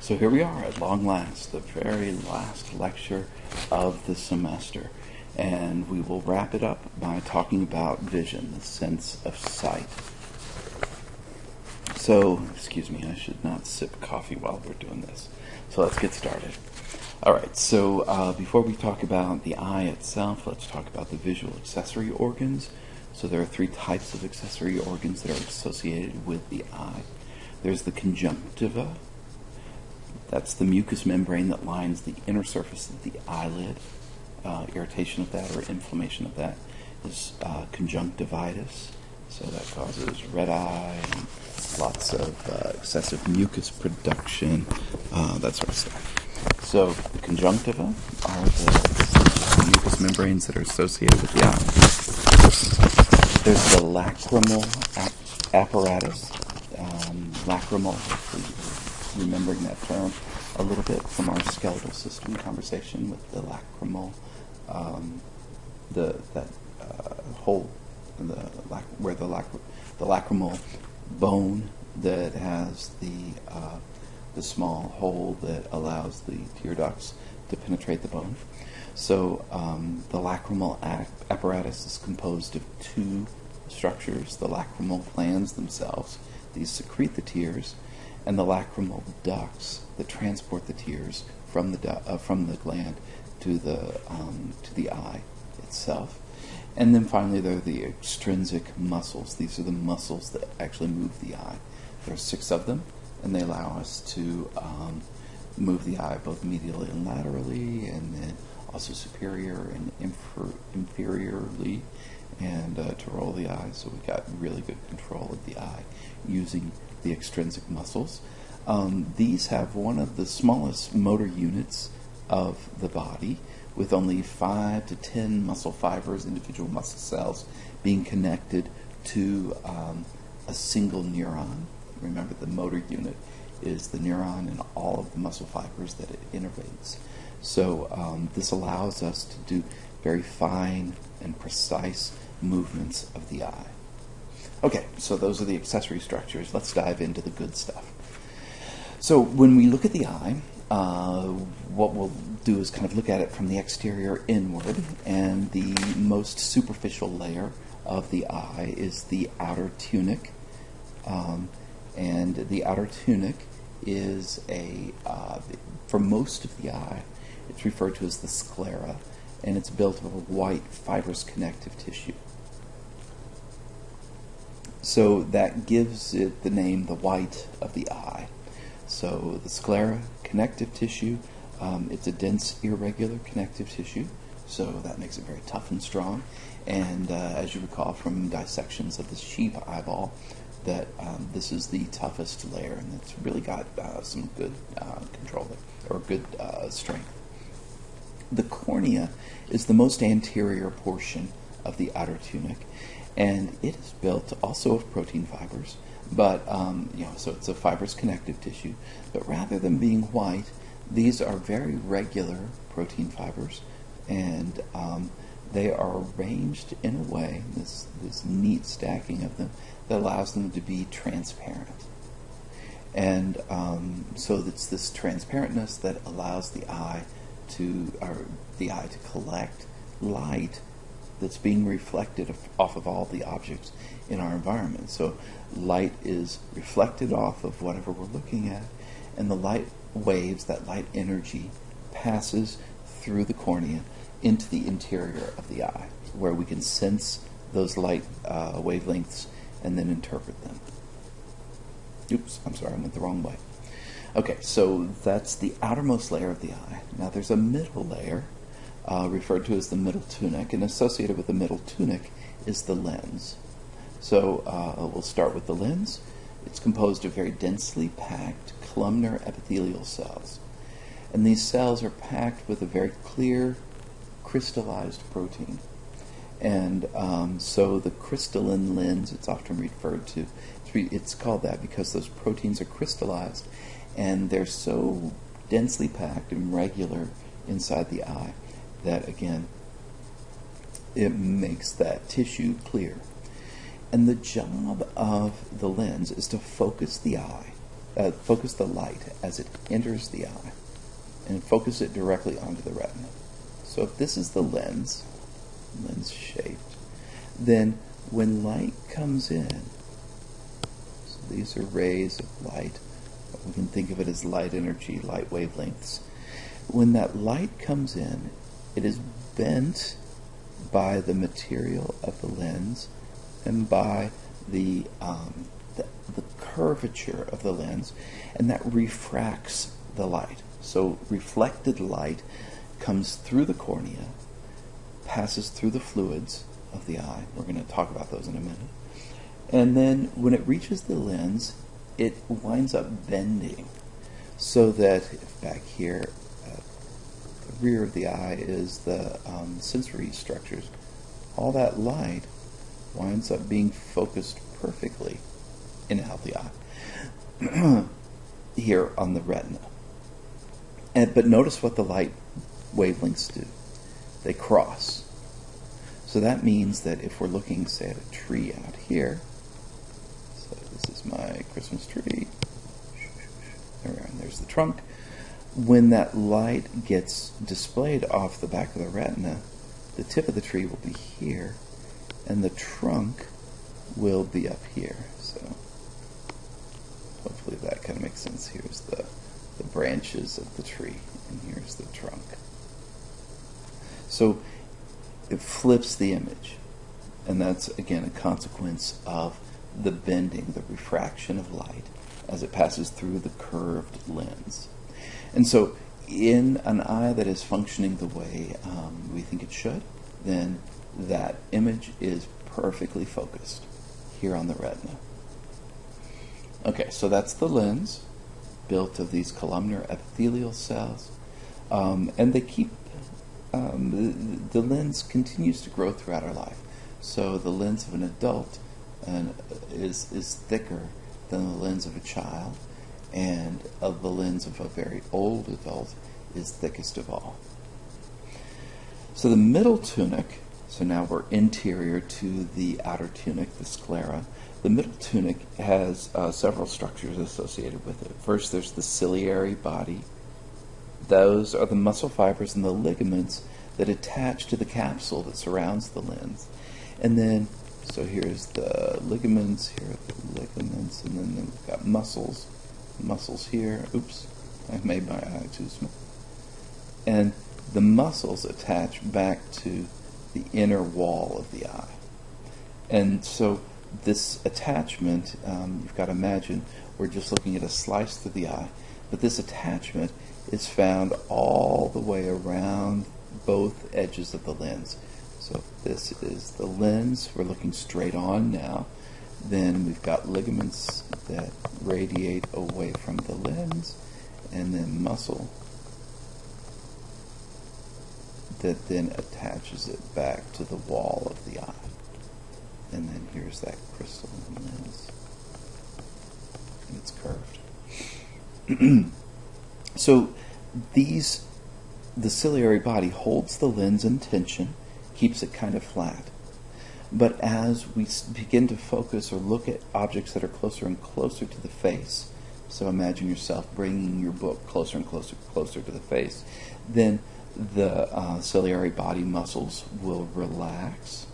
So here we are at long last, the very last lecture of the semester. And we will wrap it up by talking about vision, the sense of sight. So, excuse me, I should not sip coffee while we're doing this. So let's get started. All right, so before we talk about the eye itself, let's talk about the visual accessory organs. So there are three types of accessory organs that are associated with the eye. There's the conjunctiva. That's the mucous membrane that lines the inner surface of the eyelid. Irritation of that or inflammation of that is conjunctivitis. So that causes red eye and lots of excessive mucus production, that sort of stuff. So the conjunctiva are the mucous membranes that are associated with the eye. There's the lacrimal apparatus. Lacrimal, remembering that term a little bit from our skeletal system conversation with the lacrimal, hole, where the lacrimal bone that has the small hole that allows the tear ducts to penetrate the bone. So the lacrimal apparatus is composed of two structures: the lacrimal glands themselves, these secrete the tears, and the lacrimal ducts that transport the tears from the gland to the eye itself. And then finally, there are the extrinsic muscles. These are the muscles that actually move the eye. There are 6 of them, and they allow us to move the eye both medially and laterally, and then also superior and inferiorly, and to roll the eye. So we've got really good control of the eye using the extrinsic muscles. These have one of the smallest motor units of the body, with only 5 to 10 muscle fibers, individual muscle cells, being connected to a single neuron. Remember, the motor unit is the neuron and all of the muscle fibers that it innervates. So this allows us to do very fine and precise movements of the eye. Okay, so those are the accessory structures. Let's dive into the good stuff. So when we look at the eye, what we'll do is kind of look at it from the exterior inward, and the most superficial layer of the eye is the outer tunic. And the outer tunic is for most of the eye, it's referred to as the sclera, and it's built of a white fibrous connective tissue. So that gives it the name the white of the eye. So the sclera, connective tissue, it's a dense, irregular connective tissue, so that makes it very tough and strong. And as you recall from dissections of the sheep eyeball, that this is the toughest layer, and it's really got some good control or good strength. The cornea is the most anterior portion of the outer tunic, and it is built also of protein fibers, but so it's a fibrous connective tissue. But rather than being white, these are very regular protein fibers, and they are arranged in a way, this neat stacking of them, that allows them to be transparent. And so it's this transparentness that allows the eye to collect light that's being reflected off of all the objects in our environment. So light is reflected off of whatever we're looking at, and the light waves, that light energy, passes through the cornea into the interior of the eye, where we can sense those light wavelengths and then interpret them. Oops, I'm sorry, I went the wrong way. Okay, so that's the outermost layer of the eye. Now there's a middle layer, referred to as the middle tunic, and associated with the middle tunic is the lens. So we'll start with the lens. It's composed of very densely packed columnar epithelial cells. And these cells are packed with a very clear, crystallized protein. And so the crystalline lens, it's often referred to, it's called that because those proteins are crystallized, and they're so densely packed and regular inside the eye that, again, it makes that tissue clear. And the job of the lens is to focus the eye focus the light as it enters the eye, and focus it directly onto the retina. So if this is the lens shaped, then when light comes in, so these are rays of light, we can think of it as light energy, light wavelengths. When that light comes in, it is bent by the material of the lens and by the curvature of the lens, and that refracts the light. So reflected light comes through the cornea, passes through the fluids of the eye. We're going to talk about those in a minute. And then when it reaches the lens, it winds up bending, so that if back here, the rear of the eye is the sensory structures, all that light winds up being focused perfectly in a healthy eye here on the retina. But notice what the light wavelengths do. They cross. So that means that if we're looking, say, at a tree out here, so this is my Christmas tree, there's the trunk. When that light gets displayed off the back of the retina, the tip of the tree will be here, and the trunk will be up here. So hopefully that kind of makes sense. Here's the branches of the tree, and here's the trunk. So it flips the image, and that's, again, a consequence of the bending, the refraction of light as it passes through the curved lens. And so in an eye that is functioning the way we think it should, then that image is perfectly focused here on the retina. Okay, so that's the lens, built of these columnar epithelial cells, and they keep the lens continues to grow throughout our life. So the lens of an adult is thicker than the lens of a child, and of the lens of a very old adult is thickest of all. So the middle tunic, so now we're interior to the outer tunic, the sclera. The middle tunic has several structures associated with it. First, there's the ciliary body. Those are the muscle fibers and the ligaments that attach to the capsule that surrounds the lens. And then, so here's the ligaments, here are the ligaments, and then we've got muscles. Muscles here. Oops, I made my eye too small. And the muscles attach back to the inner wall of the eye. And so this attachment, you've got to imagine, we're just looking at a slice through the eye, but this attachment is found all the way around both edges of the lens. So if this is the lens, we're looking straight on now. Then we've got ligaments that radiate away from the lens, and then muscle that then attaches it back to the wall of the eye. And then here's that crystalline lens. And it's curved. So the ciliary body holds the lens in tension, keeps it kind of flat. But as we begin to focus or look at objects that are closer and closer to the face, so imagine yourself bringing your book closer and closer to the face, then the ciliary body muscles will relax,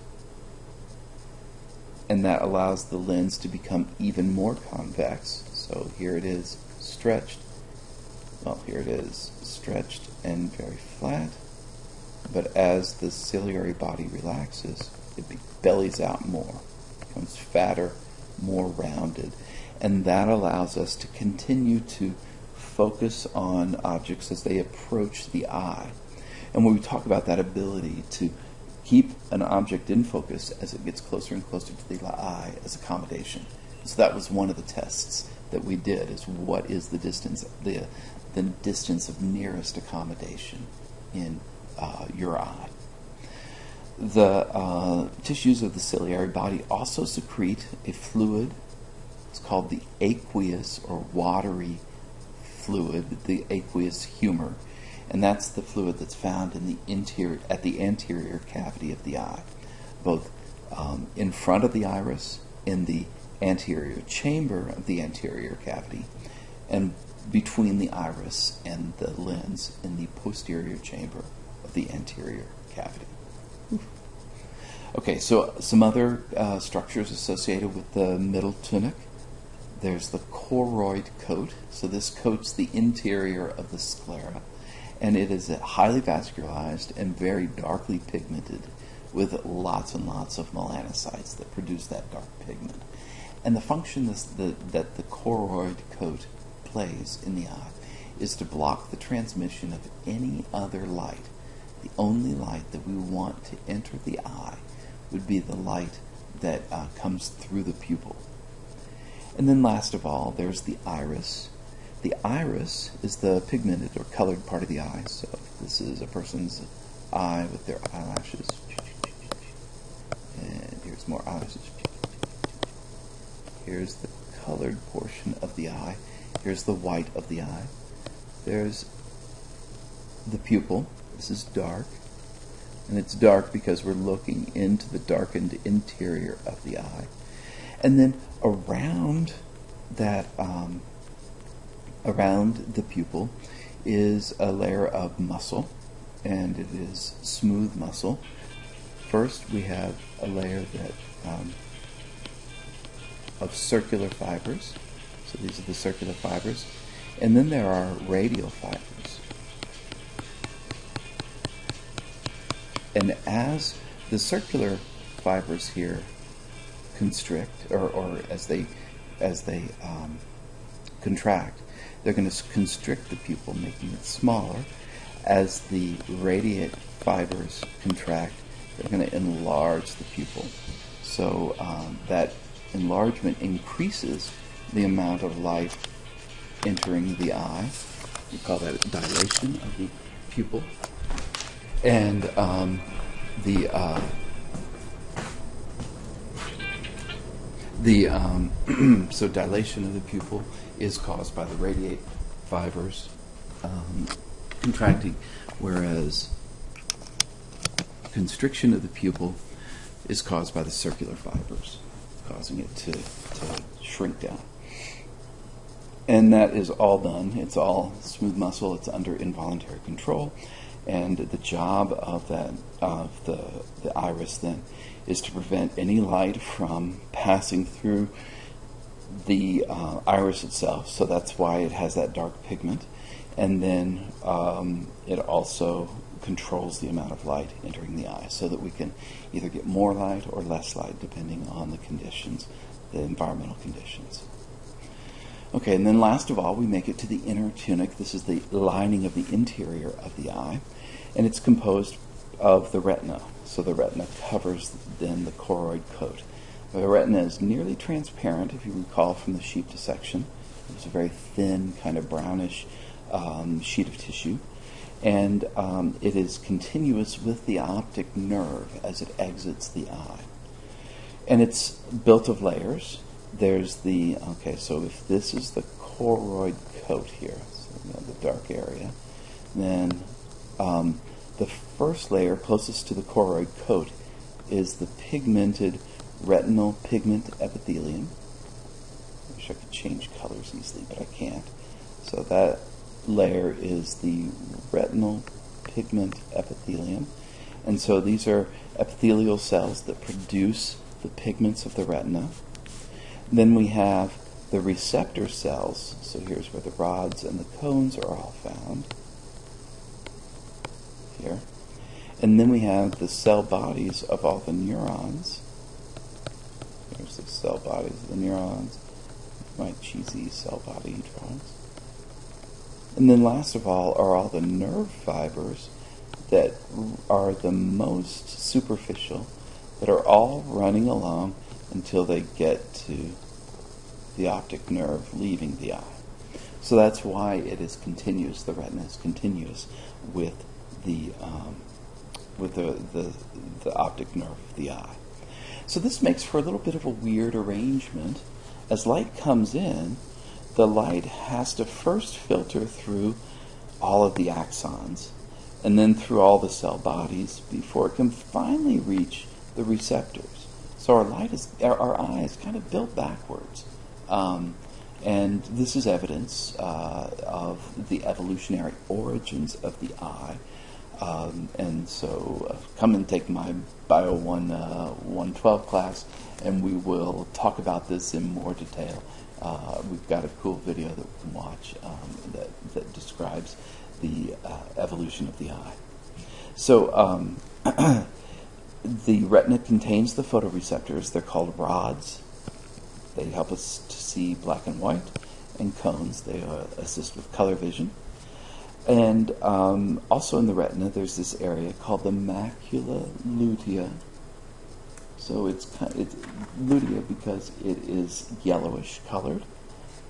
and that allows the lens to become even more convex. So here it is stretched. Well, here it is stretched and very flat. But as the ciliary body relaxes, it bellies out more, becomes fatter, more rounded, and that allows us to continue to focus on objects as they approach the eye. And when we talk about that ability to keep an object in focus as it gets closer and closer to the eye as accommodation. So that was one of the tests that we did, is what is the distance, the distance of nearest accommodation in your eye. The tissues of the ciliary body also secrete a fluid. It's called the aqueous or watery fluid, the aqueous humor, and that's the fluid that's found in the anterior cavity of the eye, both in front of the iris, in the anterior chamber of the anterior cavity, and between the iris and the lens in the posterior chamber of the anterior cavity. Okay, so some other structures associated with the middle tunic. There's the choroid coat. So this coats the interior of the sclera, and it is highly vascularized and very darkly pigmented with lots and lots of melanocytes that produce that dark pigment. And the function that the choroid coat plays in the eye is to block the transmission of any other light. The only light that we want to enter the eye would be the light that comes through the pupil. And then last of all, there's the iris. The iris is the pigmented or colored part of the eye. So this is a person's eye with their eyelashes. And here's more eyelashes. Here's the colored portion of the eye. Here's the white of the eye. There's the pupil. This is dark. And it's dark because we're looking into the darkened interior of the eye. And then around that, around the pupil is a layer of muscle, and it is smooth muscle. First, we have a layer that of circular fibers. So these are the circular fibers. And then there are radial fibers. And as the circular fibers here constrict, or as they contract, they're going to constrict the pupil, making it smaller. As the radiate fibers contract, they're going to enlarge the pupil. So that enlargement increases the amount of light entering the eye. We call that dilation of the pupil. And so dilation of the pupil is caused by the radiate fibers contracting, whereas constriction of the pupil is caused by the circular fibers, causing it to shrink down. And that is all done. It's all smooth muscle. It's under involuntary control. And the job of the iris then is to prevent any light from passing through the iris itself. So that's why it has that dark pigment. And then it also controls the amount of light entering the eye, so that we can either get more light or less light depending on the conditions, the environmental conditions. Okay, and then last of all, we make it to the inner tunic. This is the lining of the interior of the eye, and it's composed of the retina. So the retina covers then the choroid coat. The retina is nearly transparent, if you recall from the sheep dissection. It's a very thin, kind of brownish sheet of tissue, and it is continuous with the optic nerve as it exits the eye. And it's built of layers. There's the, so if this is the choroid coat here, so the dark area, then the first layer closest to the choroid coat is the pigmented retinal pigment epithelium. I wish I could change colors easily, but I can't. So that layer is the retinal pigment epithelium. And so these are epithelial cells that produce the pigments of the retina. Then we have the receptor cells. So here's where the rods and the cones are all found. Here. And then we have the cell bodies of all the neurons. There's the cell bodies of the neurons. My cheesy cell body drawings. And then last of all are all the nerve fibers that are the most superficial, that are all running along until they get to the optic nerve leaving the eye. So that's why it is continuous. The retina is continuous with the optic nerve of the eye. So this makes for a little bit of a weird arrangement. As light comes in, the light has to first filter through all of the axons and then through all the cell bodies before it can finally reach the receptors. So our eye is kind of built backwards. And this is evidence of the evolutionary origins of the eye. And so come and take my Bio 112 class, and we will talk about this in more detail. We've got a cool video that we can watch that describes the evolution of the eye. So the retina contains the photoreceptors. They're called rods. They help us to see black and white, and cones. They assist with color vision. And also in the retina, there's this area called the macula lutea. So it's lutea because it is yellowish colored,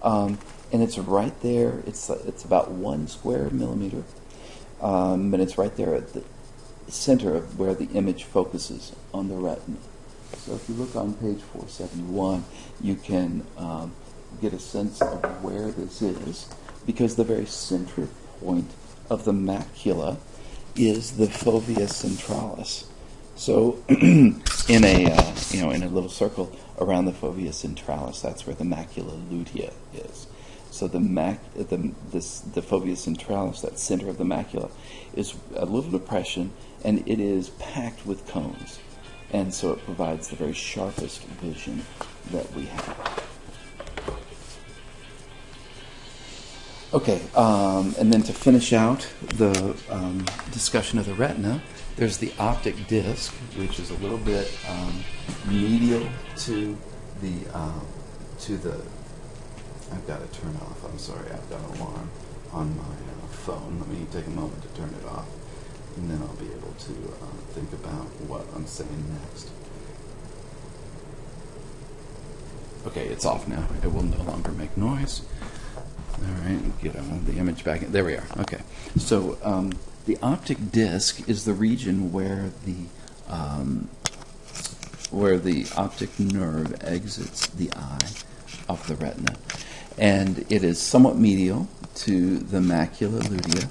and it's right there. It's about 1 square millimeter, and it's right there at the center of where the image focuses on the retina. So if you look on page 471, you can get a sense of where this is, because the very center point of the macula is the fovea centralis. So in a little circle around the fovea centralis, that's where the macula lutea is. So the fovea centralis, that center of the macula, is a little depression, and it is packed with cones. And so it provides the very sharpest vision that we have. Okay, and then to finish out the discussion of the retina, there's the optic disc, which is a little bit medial to the. I've got to turn off. I'm sorry, I've got an alarm on my phone. Let me take a moment to turn it off, and then I'll be able to think about what I'm saying next. Okay, it's off now. It will no longer make noise. All right, get the image back in. There we are. Okay, so the optic disc is the region where the optic nerve exits the eye of the retina, and it is somewhat medial to the macula lutea,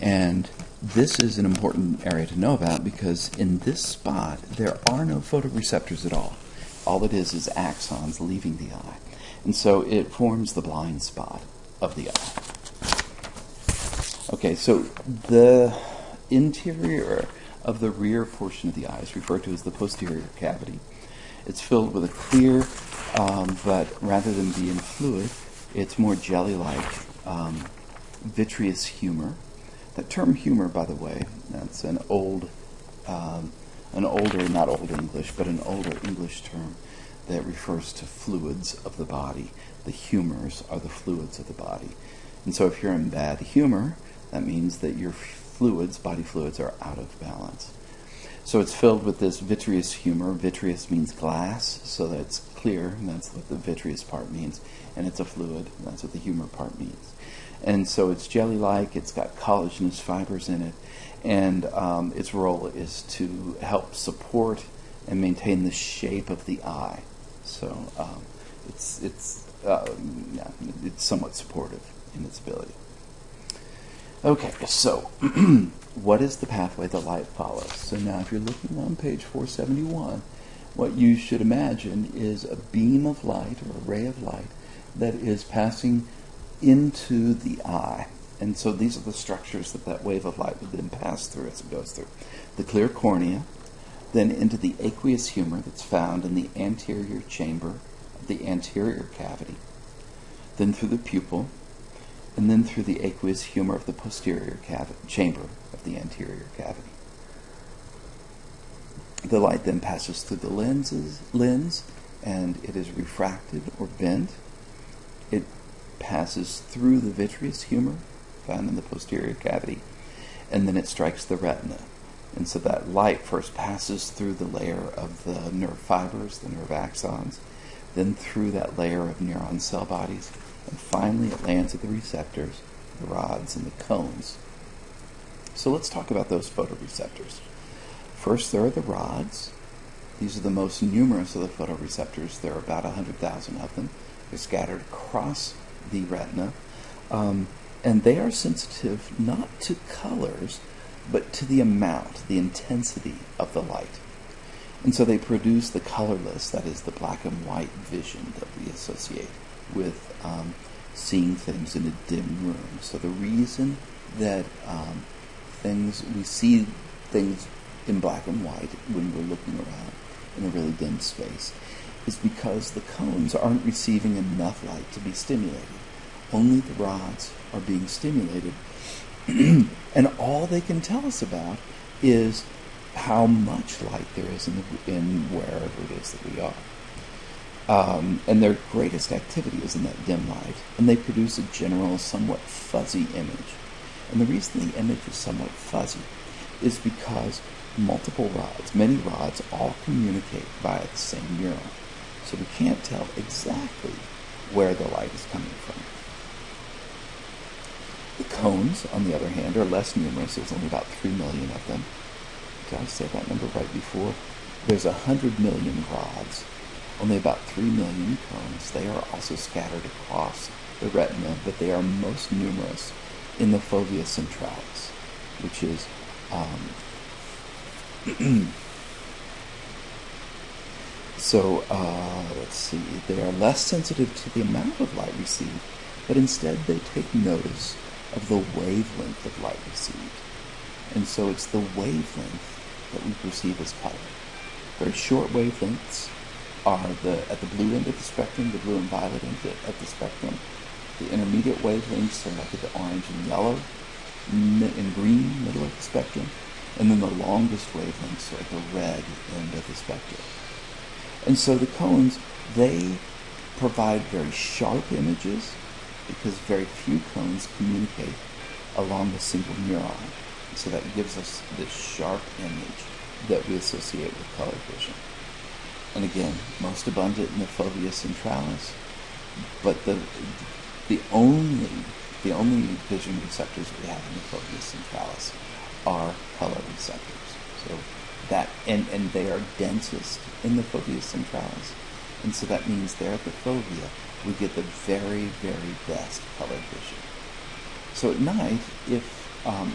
and this is an important area to know about because in this spot there are no photoreceptors at all. All it is axons leaving the eye, and so it forms the blind spot of the eye. Okay, so the interior of the rear portion of the eye is referred to as the posterior cavity. It's filled with a clear, but rather than being fluid, it's more jelly-like vitreous humor. That term humor, by the way, that's an older, not Old English, but an older English term that refers to fluids of the body. The humors are the fluids of the body. And so if you're in bad humor, that means that your fluids, body fluids, are out of balance. So it's filled with this vitreous humor. Vitreous means glass, so that it's clear, and that's what the vitreous part means. And it's a fluid, and that's what the humor part means. And so it's jelly-like, it's got collagenous fibers in it, and its role is to help support and maintain the shape of the eye. So it's somewhat supportive in its ability. Okay, so what is the pathway the light follows? So now if you're looking on page 471, what you should imagine is a beam of light or a ray of light that is passing into the eye. And so these are the structures that wave of light would then pass through as it goes through. The clear cornea, then into the aqueous humor that's found in the anterior chamber of the anterior cavity, then through the pupil, and then through the aqueous humor of the posterior chamber of the anterior cavity. The light then passes through the lens, and it is refracted or bent. It passes through the vitreous humor found in the posterior cavity, and then it strikes the retina. And so that light first passes through the layer of the nerve fibers, the nerve axons, then through that layer of neuron cell bodies, and finally it lands at the receptors, the rods, and the cones. So let's talk about those photoreceptors. First, there are the rods. These are the most numerous of the photoreceptors. There are about 100,000 of them. They're scattered across the retina. And they are sensitive not to colors, but to the amount, the intensity of the light. And so they produce the colorless, that is the black and white vision that we associate with seeing things in a dim room. So the reason that we see things in black and white when we're looking around in a really dim space is because the cones aren't receiving enough light to be stimulated. Only the rods are being stimulated, and all they can tell us about is how much light there is in wherever it is that we are. And their greatest activity is in that dim light, and they produce a general, somewhat fuzzy image. And the reason the image is somewhat fuzzy is because multiple rods, many rods, all communicate via the same neuron. So we can't tell exactly where the light is coming from. The cones, on the other hand, are less numerous. There's only about 3 million of them. Did I say that number right before? There's 100 million rods, only about 3 million cones. They are also scattered across the retina, but they are most numerous in the fovea centralis, which is let's see, they are less sensitive to the amount of light received, but instead they take notice of the wavelength of light received. And so it's the wavelength that we perceive as color. Very short wavelengths are at the blue end of the spectrum, the blue and violet end of the spectrum. The intermediate wavelengths are like at the orange and yellow and green middle of the spectrum. And then the longest wavelengths are at the red end of the spectrum. And so the cones, they provide very sharp images because very few cones communicate along a single neuron. So that gives us this sharp image that we associate with color vision. And again, most abundant in the fovea centralis, but the only vision receptors that we have in the fovea centralis are color receptors. So that and they are densest in the fovea centralis. And so that means there at the fovea we get the very, very best color vision. So at night,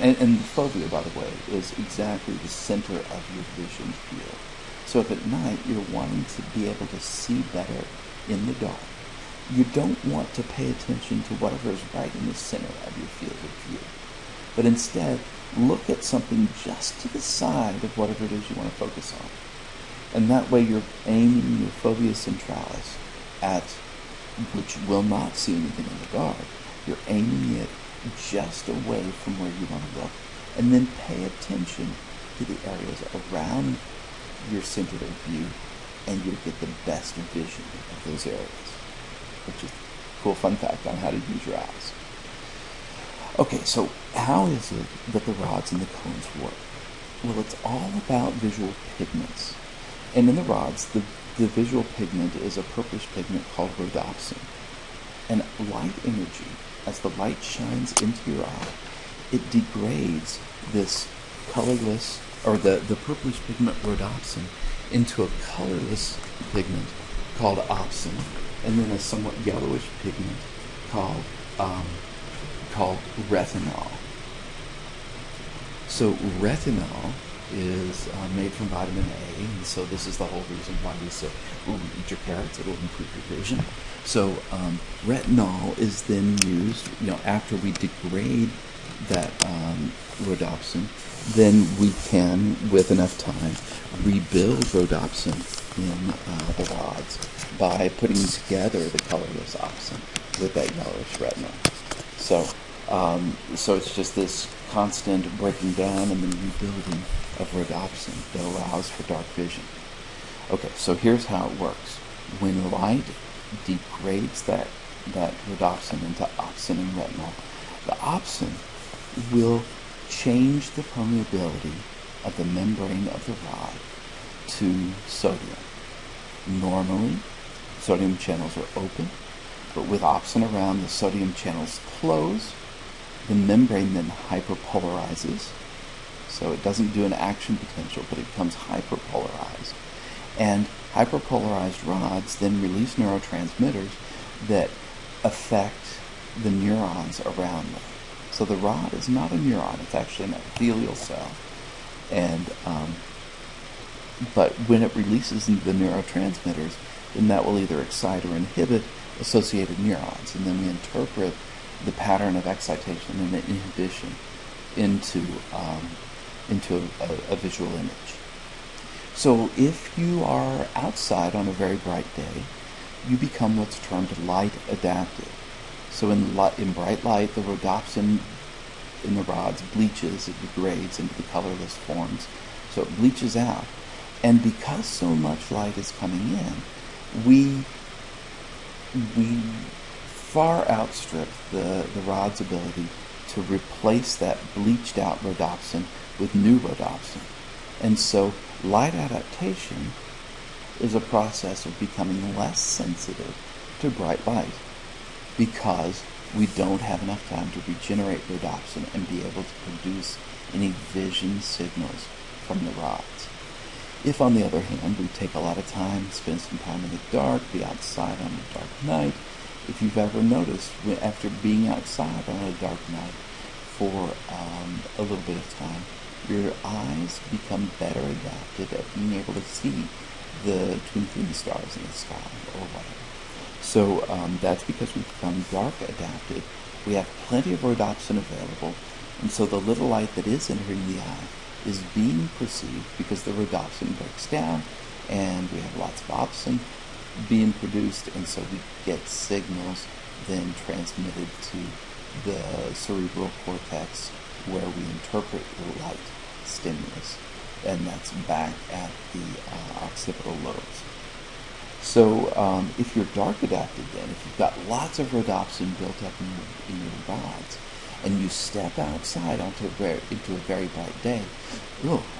and the fovea, by the way, is exactly the center of your vision field. So if at night you're wanting to be able to see better in the dark, you don't want to pay attention to whatever is right in the center of your field of view, but instead look at something just to the side of whatever it is you want to focus on. And that way you're aiming your fovea centralis at, which will not see anything in the dark, you're aiming it just away from where you want to look, and then pay attention to the areas around your center of view, and you'll get the best vision of those areas, which is a cool fun fact on how to use your eyes. Okay, so how is it that the rods and the cones work? Well, it's all about visual pigments. And in the rods, the visual pigment is a purplish pigment called rhodopsin. And light energy, as the light shines into your eye, it degrades this colorless, or the purplish pigment rhodopsin, into a colorless pigment called opsin, and then a somewhat yellowish pigment called retinol. So retinol is made from vitamin A, and so this is the whole reason why we say, eat your carrots, it'll improve your vision. So retinol is then used, after we degrade that rhodopsin, then we can, with enough time, rebuild rhodopsin in the rods by putting together the colorless opsin with that yellowish retinol. So it's just this constant breaking down and then rebuilding of rhodopsin that allows for dark vision. Okay, so here's how it works. When light degrades that rhodopsin into opsin and retinol, the opsin will change the permeability of the membrane of the rod to sodium. Normally, sodium channels are open, but with opsin around, the sodium channels close. The membrane then hyperpolarizes, so it doesn't do an action potential, but it becomes hyperpolarized. And hyperpolarized rods then release neurotransmitters that affect the neurons around them. So the rod is not a neuron, it's actually an epithelial cell. And but when it releases the neurotransmitters, then that will either excite or inhibit associated neurons, and then we interpret the pattern of excitation and inhibition into a visual image. So if you are outside on a very bright day, you become what's termed light adaptive. So in bright light, the rhodopsin in the rods bleaches, it degrades into the colorless forms, so it bleaches out. And because so much light is coming in, we far outstrip the rod's ability to replace that bleached out rhodopsin with new rhodopsin. And so light adaptation is a process of becoming less sensitive to bright light because we don't have enough time to regenerate rhodopsin and be able to produce any vision signals from the rods. If, on the other hand, we take a lot of time, spend some time in the dark, be outside on a dark night, if you've ever noticed, after being outside on a dark night for a little bit of time, your eyes become better adapted at being able to see the twinkling stars in the sky or whatever. So that's because we've become dark adapted. We have plenty of rhodopsin available, and so the little light that is entering the eye is being perceived because the rhodopsin breaks down, and we have lots of opsin being produced, and so we get signals then transmitted to the cerebral cortex where we interpret the light stimulus, and that's back at the occipital lobes. So if you're dark adapted then, if you've got lots of rhodopsin built up in your rods, and you step outside into a very bright day,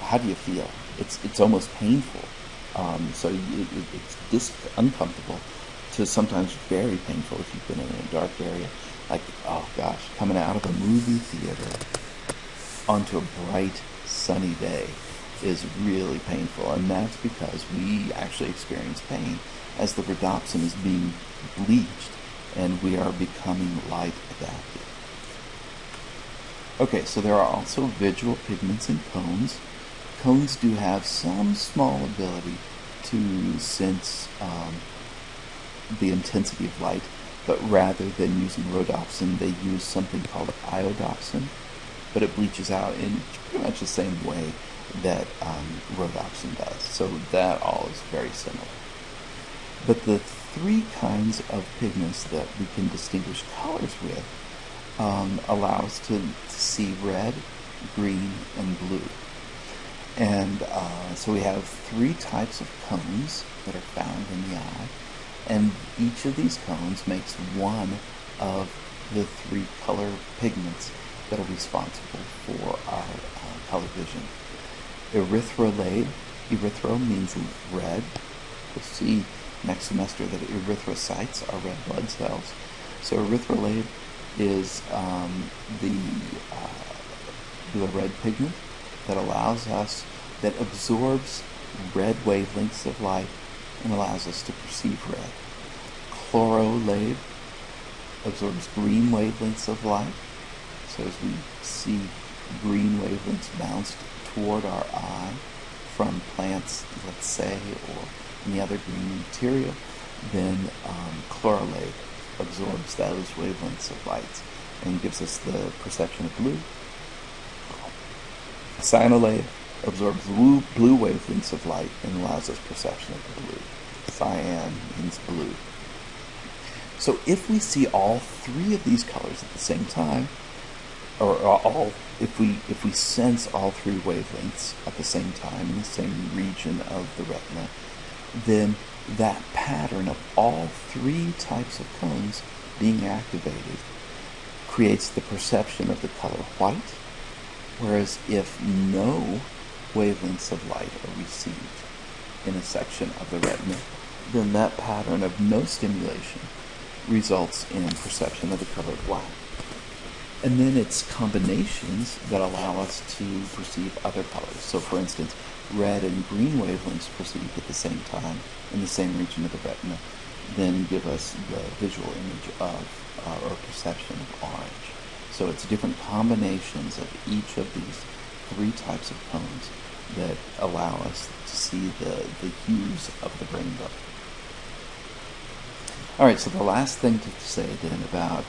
how do you feel? It's almost painful. So it's uncomfortable to sometimes very painful if you've been in a dark area. Like, oh gosh, coming out of a movie theater onto a bright, sunny day is really painful. And that's because we actually experience pain as the rhodopsin is being bleached and we are becoming light adapted. Okay, so there are also visual pigments in cones. Cones do have some small ability to sense the intensity of light, but rather than using rhodopsin, they use something called iodopsin, but it bleaches out in pretty much the same way that rhodopsin does. So that all is very similar. But the three kinds of pigments that we can distinguish colors with allow us to see red, green, and blue. And so we have three types of cones that are found in the eye, and each of these cones makes one of the three color pigments that are responsible for our color vision. Erythrolate, erythro means red. We'll see next semester that erythrocytes are red blood cells. So erythrolate is the red pigment that allows us, that absorbs red wavelengths of light and allows us to perceive red. Chlorolate absorbs green wavelengths of light. So as we see green wavelengths bounced toward our eye from plants, let's say, or any other green material, then chlorolate absorbs those wavelengths of light and gives us the perception of blue. Cyanolate absorbs blue wavelengths of light and allows us perception of blue. Cyan means blue. So if we see all three of these colors at the same time, if we sense all three wavelengths at the same time in the same region of the retina, then that pattern of all three types of cones being activated creates the perception of the color white, whereas if no wavelengths of light are received in a section of the retina, then that pattern of no stimulation results in perception of the color black. And then it's combinations that allow us to perceive other colors. So for instance, red and green wavelengths perceived at the same time in the same region of the retina then give us the visual image of, or perception of orange. So it's different combinations of each of these three types of cones that allow us to see the hues of the rainbow. All right, so the last thing to say then about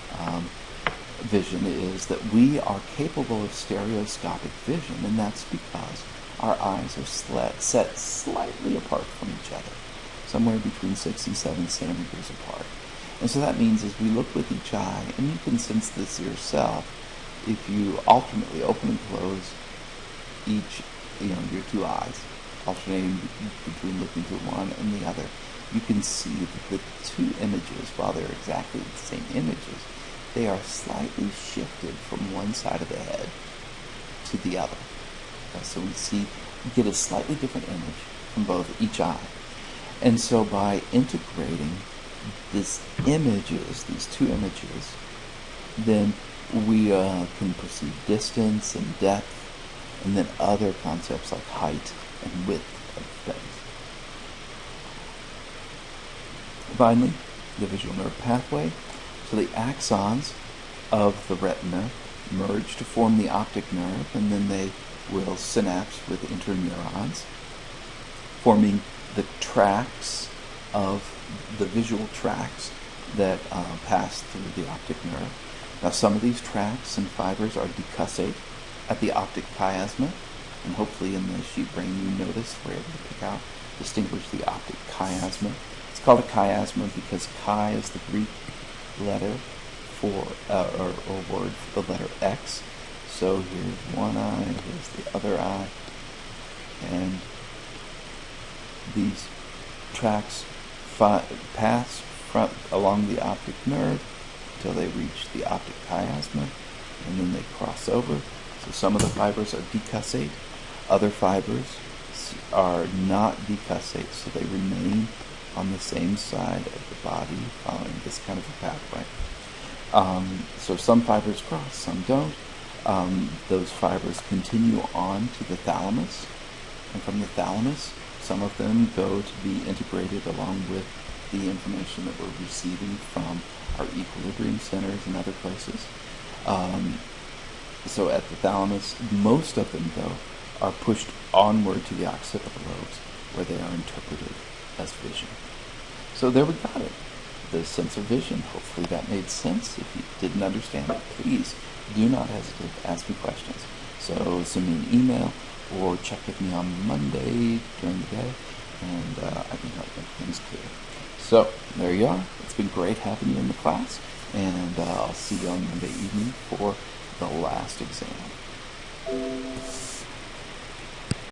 vision is that we are capable of stereoscopic vision, and that's because our eyes are set slightly apart from each other, somewhere between 6 and 7 centimeters apart. And so that means as we look with each eye, and you can sense this yourself, if you alternately open and close your two eyes, alternating between looking through one and the other, you can see that the two images, while they're exactly the same images, they are slightly shifted from one side of the head to the other. So we get a slightly different image from each eye. And so by integrating these two images, then we can perceive distance and depth, and then other concepts like height and width of things. Finally, the visual nerve pathway. So the axons of the retina merge to form the optic nerve, and then they will synapse with interneurons, forming the tracks of the visual tracks that pass through the optic nerve. Now, some of these tracks and fibers are decussate at the optic chiasma, and hopefully in the sheep brain you notice we're able to distinguish the optic chiasma. It's called a chiasma because chi is the Greek letter for or word for the letter X. So here's one eye, here's the other eye, and these tracks pass along the optic nerve until they reach the optic chiasma, and then they cross over. So some of the fibers are decussate, other fibers are not decussate, so they remain on the same side of the body following this kind of a pathway. So some fibers cross, some don't. Those fibers continue on to the thalamus, and from the thalamus, some of them go to be integrated along with the information that we're receiving from our equilibrium centers and other places. So at the thalamus, most of them, though, are pushed onward to the occipital lobes, where they are interpreted as vision. So there we got it, the sense of vision. Hopefully that made sense. If you didn't understand it, please do not hesitate to ask me questions. So send me an email or check with me on Monday during the day, and I can help make things clear. So there you are. It's been great having you in the class, and I'll see you on Monday evening for the last exam.